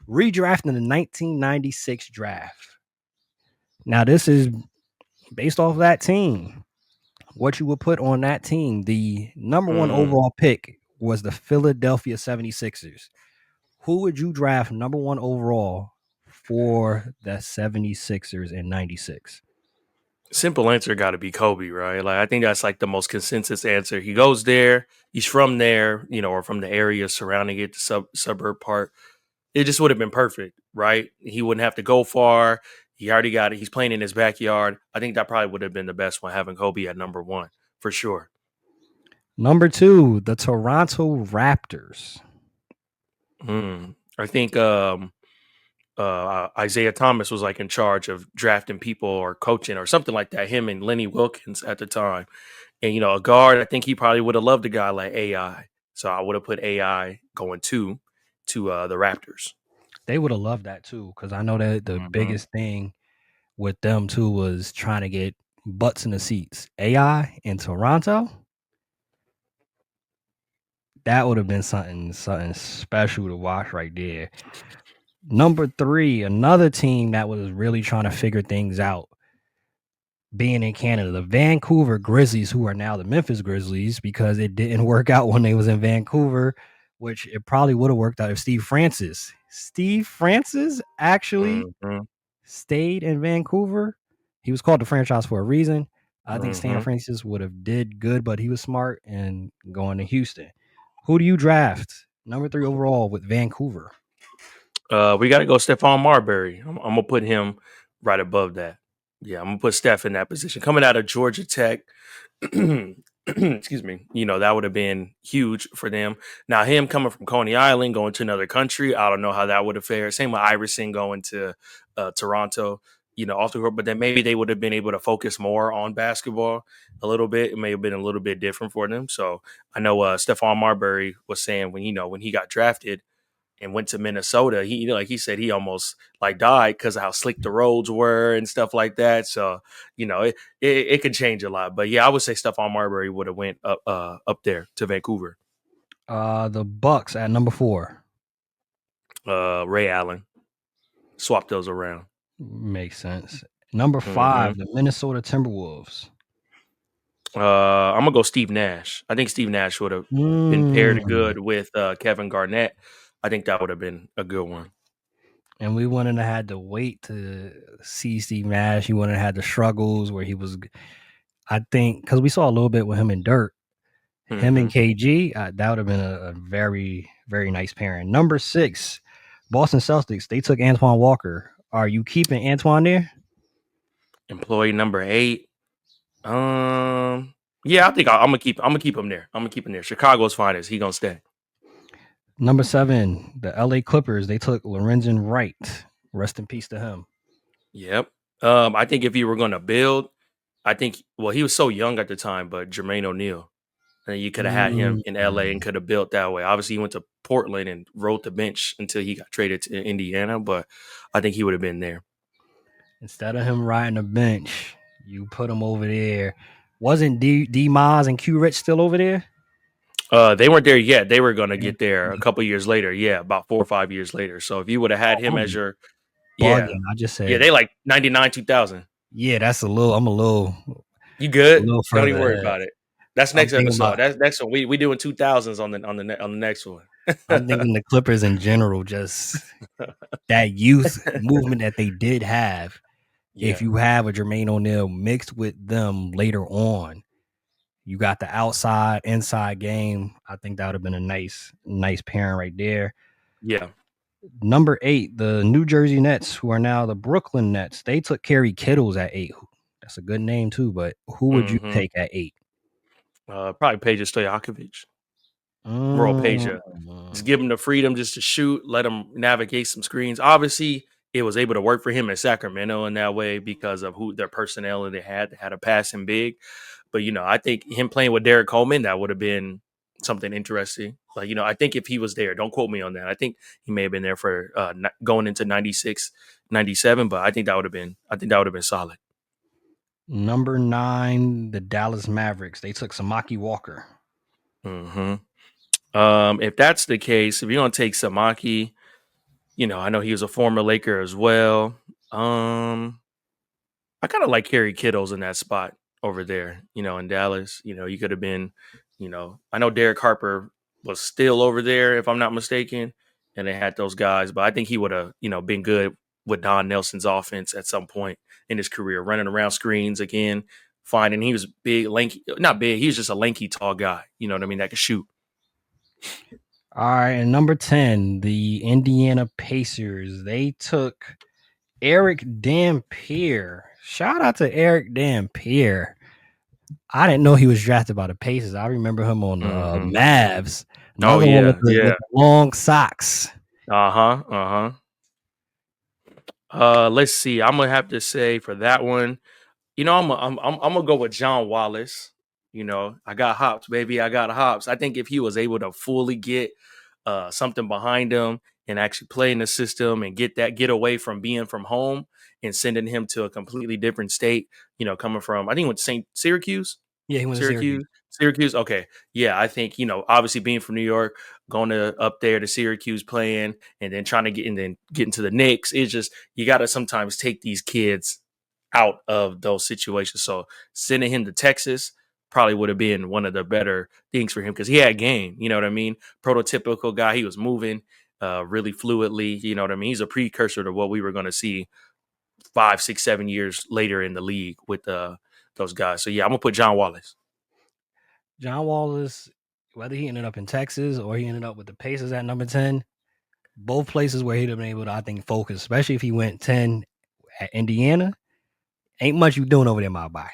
Redrafted in the 1996 draft. Now, this is based off that team. What you would put on that team. The number one overall pick was the Philadelphia 76ers. Who would you draft number one overall for the 76ers in 96? Simple answer got to be Kobe, right? Like I think that's like the most consensus answer. He goes there, he's from there, or from the area surrounding it, the suburb part. It just would have been perfect, right? He wouldn't have to go far. He already got it. He's playing in his backyard. I think that probably would have been the best one, having Kobe at number one for sure. Number two, the Toronto Raptors. I think Isaiah Thomas was like in charge of drafting people or coaching or something like that. Him and Lenny Wilkins at the time, and a guard. I think he probably would have loved a guy like AI. So I would have put AI going to the Raptors. They would have loved that too, because I know that the biggest thing with them too was trying to get butts in the seats. AI in Toronto, that would have been something special to watch right there. Number three, another team that was really trying to figure things out, being in Canada, the Vancouver Grizzlies, who are now the Memphis Grizzlies, because it didn't work out when they was in Vancouver, which it probably would have worked out if Steve Francis actually stayed in Vancouver. He was called the franchise for a reason. I think Stan Francis would have did good, but he was smart and going to Houston. Who do you draft number three overall with Vancouver? We got to go Stephon Marbury. I'm going to put him right above that. Yeah, I'm going to put Steph in that position. Coming out of Georgia Tech, excuse me, that would have been huge for them. Now, him coming from Coney Island, going to another country, I don't know how that would have fared. Same with Iverson going to Toronto, off the court. But then maybe they would have been able to focus more on basketball a little bit. It may have been a little bit different for them. So I know Stephon Marbury was saying when he got drafted and went to Minnesota, he said he almost like died because of how slick the roads were and stuff like that. So, it could change a lot. But yeah, I would say Stephon Marbury would have went up there to Vancouver. The Bucks at number four. Ray Allen. Swap those around. Makes sense. Number five, the Minnesota Timberwolves. I'm gonna go Steve Nash. I think Steve Nash would have been paired good with Kevin Garnett. I think that would have been a good one. And we wouldn't have had to wait to see Steve Nash. He wouldn't have had the struggles where he was, I think, because we saw a little bit with him and Dirk. Him and KG, that would have been a very, very nice pairing. Number six, Boston Celtics. They took Antoine Walker. Are you keeping Antoine there? Employee number 8. Yeah, I think I'm gonna keep him there. I'm gonna keep him there. Chicago's finest. He gonna stay. Number 7, the LA Clippers. They took Lorenzen Wright. Rest in peace to him. Yep. I think if you were gonna build, he was so young at the time, but Jermaine O'Neal. And you could have had him in LA and could have built that way. Obviously, he went to Portland and rode the bench until he got traded to Indiana, but I think he would have been there. Instead of him riding the bench, you put him over there. Wasn't D Mize and Q Rich still over there? They weren't there yet. They were going to get there a couple years later. Yeah, about 4 or 5 years later. So if you would have had him as your, I just said, they like 99, 2000. Yeah, that's a little. You good? Don't even worry about it. That's next episode. That's next one. We doing 2000s on the next one. I'm thinking the Clippers in general, just that youth movement that they did have. Yeah. If you have a Jermaine O'Neal mixed with them later on, you got the outside, inside game. I think that would have been a nice pairing right there. Yeah. Number 8, the New Jersey Nets, who are now the Brooklyn Nets. They took Kerry Kittles at 8. That's a good name too, but who would you take at 8? Probably Peja Stojakovic. Roll Peja. Just give him the freedom just to shoot, let him navigate some screens. Obviously, it was able to work for him in Sacramento in that way because of who their personnel they had. They had a passing big. But, I think him playing with Derek Coleman, that would have been something interesting. Like, I think if he was there, don't quote me on that. I think he may have been there for going into 96, 97, but I think that would have been solid. Number 9, the Dallas Mavericks. They took Samaki Walker. If that's the case, if you're going to take Samaki, I know he was a former Laker as well. I kind of like Kerry Kittles in that spot over there, in Dallas. You could have been, I know Derek Harper was still over there, if I'm not mistaken, and they had those guys, but I think he would have, been good with Don Nelson's offense at some point in his career, running around screens again, finding he was big, lanky, not big, he was just a lanky, tall guy, you know what I mean, that could shoot. All right, and number 10, the Indiana Pacers. They took Eric Dampier. Shout out to Eric Dampier. I didn't know he was drafted by the Pacers. I remember him on the Mavs. Oh, Another one yeah, with yeah. the long socks. Let's see. I'm gonna have to say for that one, I'm gonna go with John Wallace. I got hops, baby. I got hops. I think if he was able to fully get something behind him and actually play in the system and get away from being from home and sending him to a completely different state, coming from, I think, with Syracuse. Yeah, he went to Syracuse. Syracuse. Okay. Yeah. I think, obviously being from New York, going up there to Syracuse playing and then trying to get into the Knicks. It's just, you got to sometimes take these kids out of those situations. So sending him to Texas probably would have been one of the better things for him because he had game. You know what I mean? Prototypical guy. He was moving really fluidly. You know what I mean? He's a precursor to what we were going to see 5, 6, 7 years later in the league with those guys. So yeah, I'm gonna put John Wallace. John Wallace, whether he ended up in Texas or he ended up with the Pacers at number 10, both places where he'd have been able to, I think, focus, especially if he went 10 at Indiana. Ain't much you doing over there, my boy.